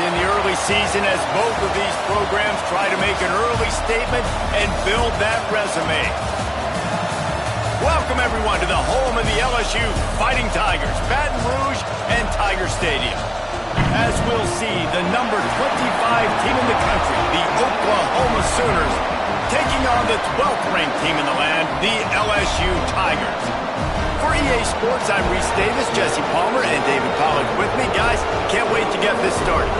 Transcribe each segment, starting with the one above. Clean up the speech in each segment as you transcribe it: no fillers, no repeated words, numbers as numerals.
in the early season as both of these programs try to make an early statement and build that resume. Welcome, everyone, to the home of the LSU Fighting Tigers, Baton Rouge and Tiger Stadium. As we'll see, the number 25 team in the country, the Oklahoma Sooners, taking on the 12th ranked team in the land, the LSU Tigers. For EA Sports, I'm Reese Davis, Jesse Palmer, and David Pollack with me. Guys, can't wait to get this started.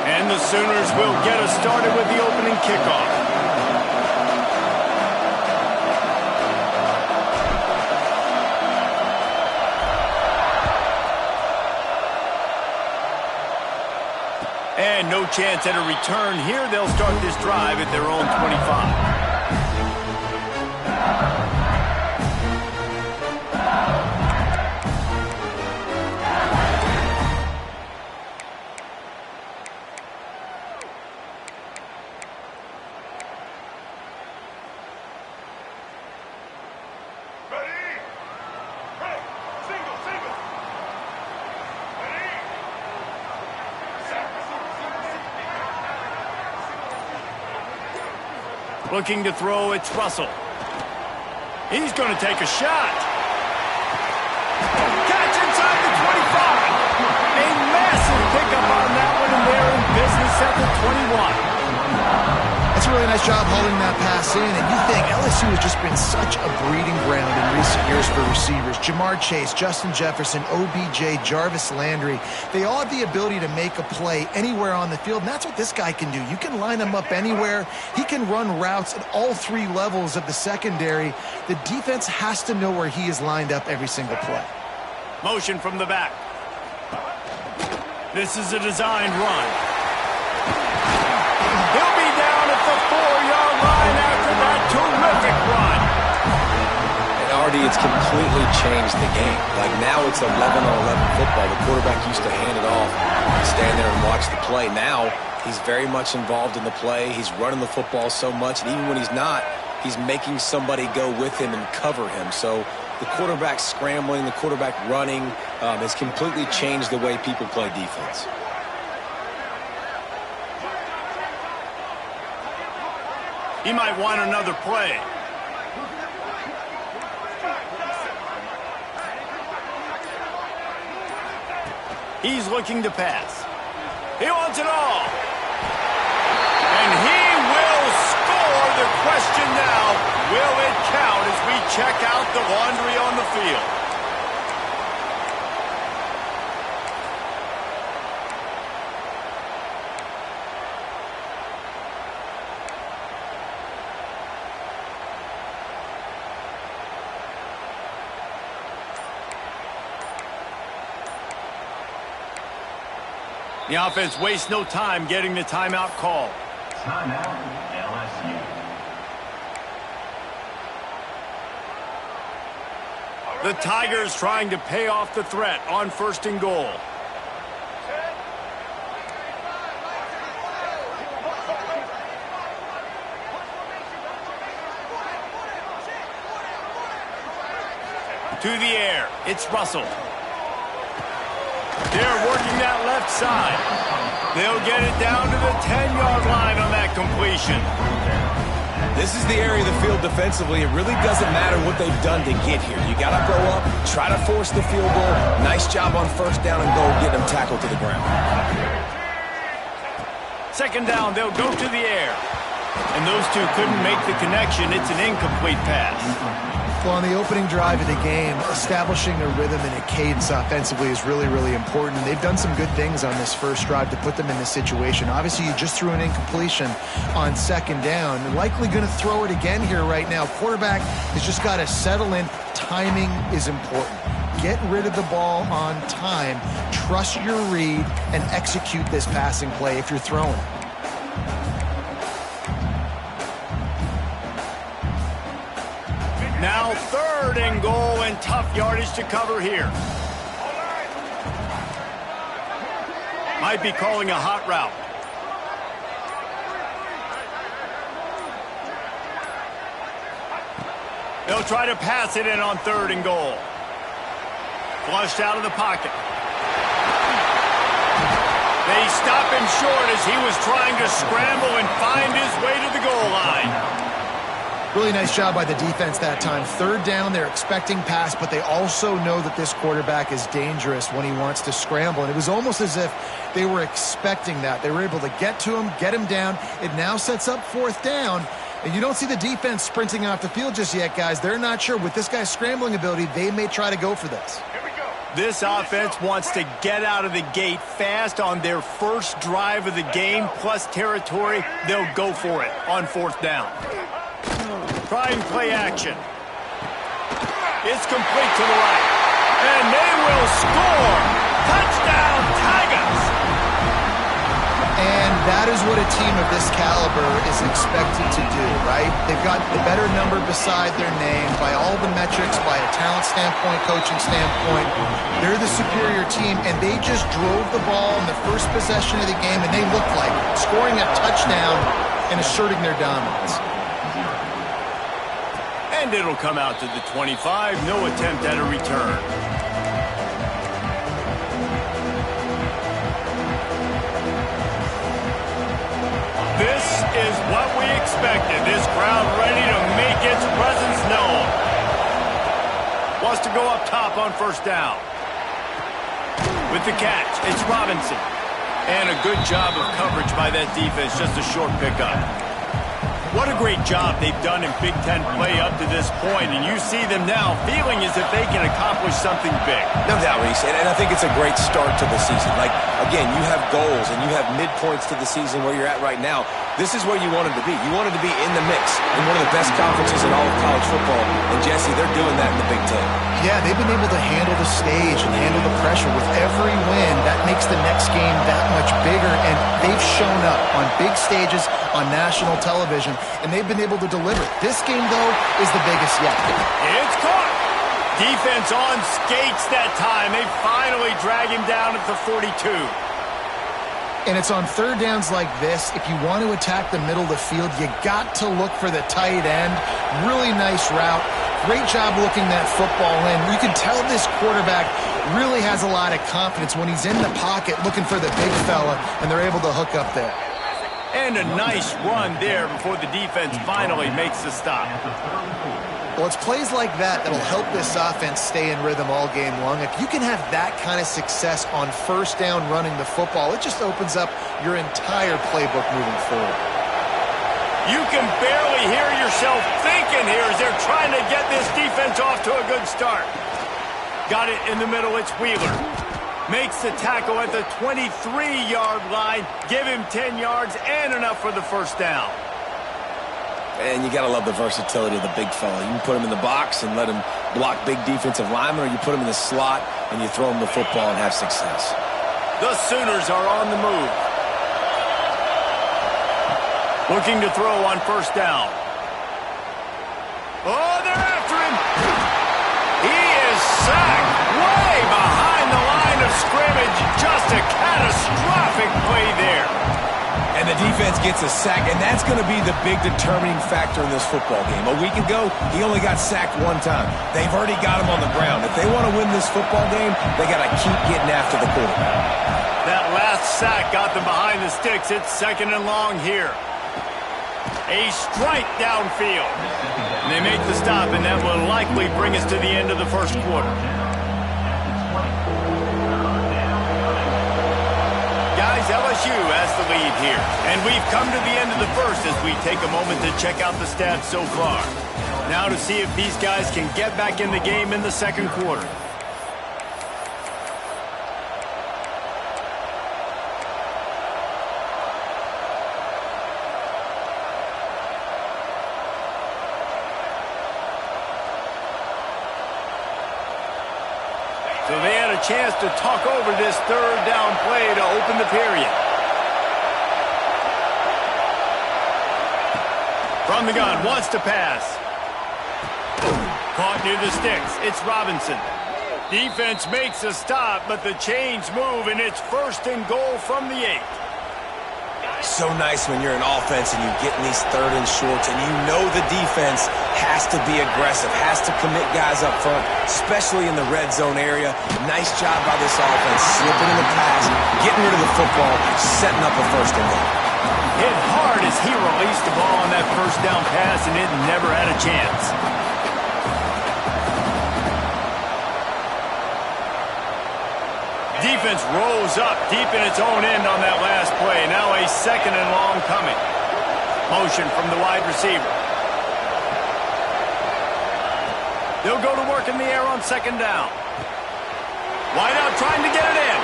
And the Sooners will get us started with the opening kickoff. And no chance at a return here. They'll start this drive at their own 25. Looking to throw, it's Russell. He's going to take a shot. Catch inside the 25. A massive pickup on that one, and they're in business at the 21. That's a really nice job holding that pass in, and you think LSU has just been such a breeding ground in recent years for receivers. Jamar Chase, Justin Jefferson, OBJ, Jarvis Landry, they all have the ability to make a play anywhere on the field, and that's what this guy can do. You can line him up anywhere. He can run routes at all three levels of the secondary. The defense has to know where he is lined up every single play. Motion from the back. This is a designed run. He'll be down at the 4-yard line after that terrific run. And Artie, it's completely changed the game. Like now it's 11-on-11 football. The quarterback used to hand it off, stand there and watch the play. Now he's very much involved in the play. He's running the football so much, and even when he's not, he's making somebody go with him and cover him. So the quarterback scrambling, the quarterback running has completely changed the way people play defense. He might want another play. He's looking to pass. He wants it all. And he will score. The question now, will it count as we check out the laundry on the field? The offense wastes no time getting the timeout call. Timeout, LSU. The Tigers trying to pay off the threat on 1st and goal. To the air, it's Russell. They're working that left side. They'll get it down to the 10-yard line on that completion. This is the area of the field defensively. It really doesn't matter what they've done to get here. You got to go up, try to force the field goal. Nice job on 1st down and goal, getting them tackled to the ground. 2nd down, they'll go to the air. And those two couldn't make the connection. It's an incomplete pass. Well, on the opening drive of the game, establishing a rhythm and a cadence offensively is really, really important. And they've done some good things on this first drive to put them in this situation. Obviously, you just threw an incompletion on 2nd down. They're likely going to throw it again here right now. Quarterback has just got to settle in. Timing is important. Get rid of the ball on time. Trust your read and execute this passing play if you're throwing. Now 3rd 3rd and goal, and tough yardage to cover here. Might be calling a hot route. They'll try to pass it in on 3rd and goal. Flushed out of the pocket. They stop him short as he was trying to scramble and find his way to the goal line. Really nice job by the defense that time. 3rd down, they're expecting pass, but they also know that this quarterback is dangerous when he wants to scramble. And it was almost as if they were expecting that. They were able to get to him, get him down. It now sets up 4th down. And you don't see the defense sprinting off the field just yet, guys. They're not sure. With this guy's scrambling ability, they may try to go for this. This offense wants to get out of the gate fast on their first drive of the game, plus territory. They'll go for it on 4th down. Try and play action. It's complete to the right. And they will score. Touchdown, Tigers! And that is what a team of this caliber is expected to do, right? They've got the better number beside their name by all the metrics, by a talent standpoint, coaching standpoint. They're the superior team, and they just drove the ball in the first possession of the game, and they looked like scoring a touchdown and asserting their dominance. And it'll come out to the 25. No attempt at a return. This is what we expected. This crowd ready to make its presence known. Wants to go up top on 1st down. With the catch, it's Robinson. And a good job of coverage by that defense. Just a short pickup. What a great job they've done in Big Ten play up to this point, and you see them now feeling as if they can accomplish something big. No doubt, Reese, and I think it's a great start to the season. Like, again, you have goals and you have midpoints to the season where you're at right now. This is where you wanted to be. You wanted to be in the mix in one of the best conferences in all of college football, and Jesse, they're doing that in the Big Ten. Yeah, they've been able to handle the stage and handle the pressure. With every win, that makes the next game that much bigger, and they've shown up on big stages on national television, and they've been able to deliver. This game, though, is the biggest yet. It's caught. Defense on skates that time. They finally drag him down at the 42. And it's on 3rd downs like this. If you want to attack the middle of the field, you got to look for the tight end. Really nice route. Great job looking that football in. You can tell this quarterback really has a lot of confidence when he's in the pocket looking for the big fella, and they're able to hook up there. And a nice run there before the defense finally makes the stop. Well, it's plays like that that'll help this offense stay in rhythm all game long. If you can have that kind of success on 1st down running the football, it just opens up your entire playbook moving forward. You can barely hear yourself thinking here as they're trying to get this defense off to a good start. Got it in the middle, it's Wheeler. Makes the tackle at the 23-yard line. Give him 10 yards and enough for the 1st down. And you got to love the versatility of the big fella. You can put him in the box and let him block big defensive linemen, or you put him in the slot and you throw him the football and have success. The Sooners are on the move. Looking to throw on 1st down. Oh, they're after him. He is sacked way behind the line of scrimmage. Just a catastrophic play there. And the defense gets a sack, and that's going to be the big determining factor in this football game. A week ago, he only got sacked 1 time. They've already got him on the ground. If they want to win this football game, they got to keep getting after the quarterback. That last sack got them behind the sticks. It's 2nd and long here. A strike downfield. And they make the stop, and that will likely bring us to the end of the 1st quarter. Guys, LSU has the lead here. And we've come to the end of the 1st as we take a moment to check out the stats so far. Now to see if these guys can get back in the game in the 2nd quarter. So they had a chance to talk over this 3rd down play to open the period. From the gun, wants to pass. Caught near the sticks. It's Robinson. Defense makes a stop, but the chains move, and it's 1st and goal from the 8. So nice when you're an offense and you get in these 3rd and shorts and you know the defense has to be aggressive, has to commit guys up front, especially in the red zone area. Nice job by this offense, slipping in the pass, getting rid of the football, setting up a 1st and goal. Hit hard as he released the ball on that 1st down pass, and it never had a chance. Defense rose up deep in its own end on that last play. Now a 2nd and long coming. Motion from the wide receiver. They'll go to work in the air on 2nd down. Wide out trying to get it in.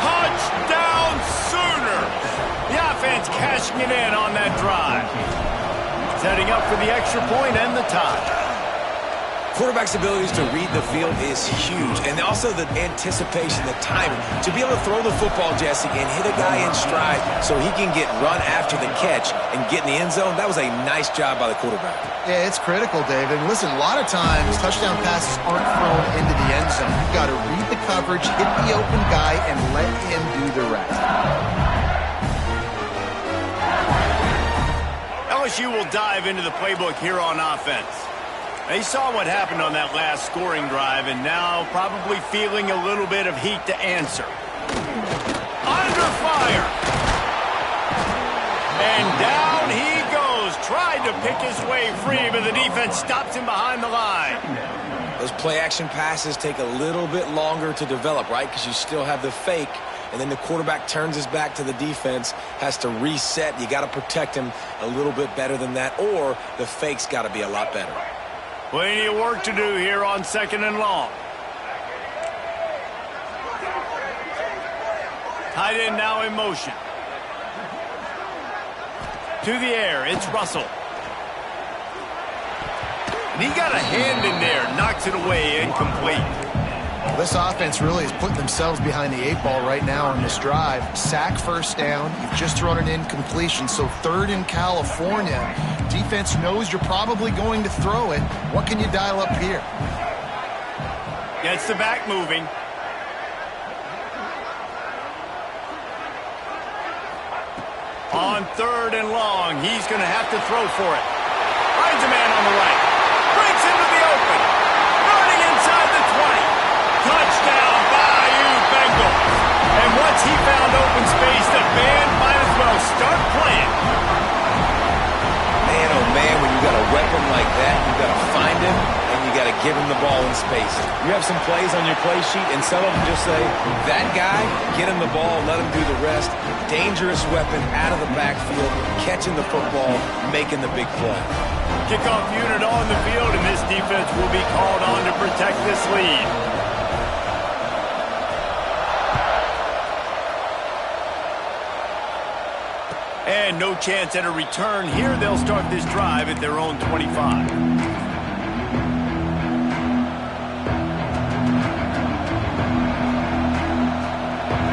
Touchdown Sooners! The offense cashing it in on that drive. Setting up for the extra point and the tie. Quarterback's abilities to read the field is huge, and also the anticipation, the timing. To be able to throw the football, Jesse, and hit a guy in stride so he can get run after the catch and get in the end zone, that was a nice job by the quarterback. Yeah, it's critical, David. Listen, a lot of times touchdown passes aren't thrown into the end zone. You've got to read the coverage, hit the open guy, and let him do the rest. LSU will dive into the playbook here on offense. They saw what happened on that last scoring drive, and now probably feeling a little bit of heat to answer. Under fire. And down he goes. Tried to pick his way free, but the defense stops him behind the line. Those play-action passes take a little bit longer to develop, right? Because you still have the fake, and then the quarterback turns his back to the defense, has to reset. You got to protect him a little bit better than that, or the fake's got to be a lot better. Plenty of work to do here on 2nd and long. Tight end now in motion. To the air, it's Russell. And he got a hand in there, knocks it away, incomplete. Well, this offense really is putting themselves behind the 8 ball right now on this drive. Sack 1st down. You've just thrown an incompletion, so 3rd in California. Defense knows you're probably going to throw it. What can you dial up here? Gets the back moving. On 3rd and long, he's going to have to throw for it. Finds a man on the right. Breaks into the open. Running inside the 20. Touchdown, Bayou Bengals. And once he found open space, the band might as well start playing. Man, oh man, when you got a weapon like that, you got to find him and you got to give him the ball in space. You have some plays on your play sheet, and some of them just say, that guy, get him the ball, let him do the rest. Dangerous weapon out of the backfield, catching the football, making the big play. Kickoff unit on the field, and this defense will be called on to protect this lead. And no chance at a return here. They'll start this drive at their own 25.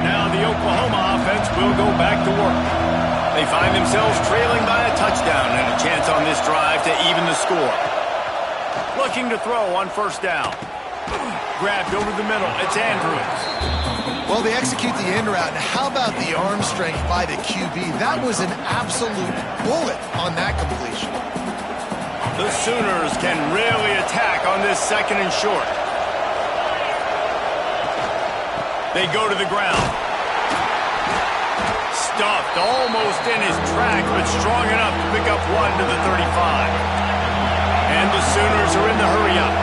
Now the Oklahoma offense will go back to work. They find themselves trailing by a touchdown and a chance on this drive to even the score. Looking to throw on 1st down. Grabbed over the middle. It's Andrews. Well, they execute the in route. And how about the arm strength by the QB? That was an absolute bullet on that completion. The Sooners can really attack on this 2nd and short. They go to the ground. Stuffed almost in his tracks, but strong enough to pick up 1 to the 35. And the Sooners are in the hurry-up.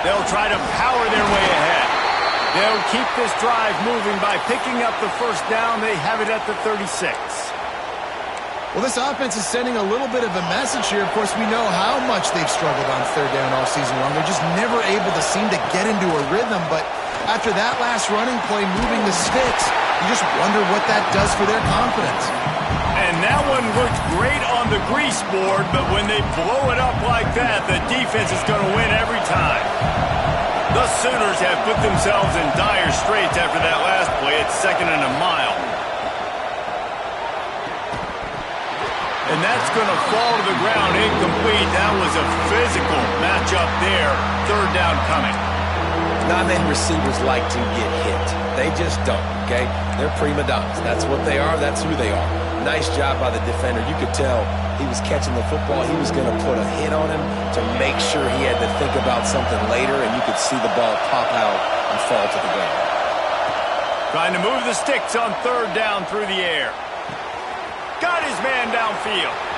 They'll try to power their way ahead. They'll keep this drive moving by picking up the 1st down. They have it at the 36. Well, this offense is sending a little bit of a message here. Of course, we know how much they've struggled on 3rd down all season long. They're just never able to seem to get into a rhythm. But after that last running play, moving the sticks, you just wonder what that does for their confidence. And that one looked great on the grease board, but when they blow it up like that, the defense is going to win every time. The Sooners have put themselves in dire straits after that last play. It's 2nd and a mile. And that's going to fall to the ground incomplete. That was a physical matchup there. Third down coming. Not many receivers like to get hit. They just don't, okay? They're prima donnas. That's what they are. That's who they are. Nice job by the defender. You could tell he was catching the football. He was going to put a hit on him to make sure he had to think about something later, and you could see the ball pop out and fall to the ground. Trying to move the sticks on third down through the air. Got his man downfield.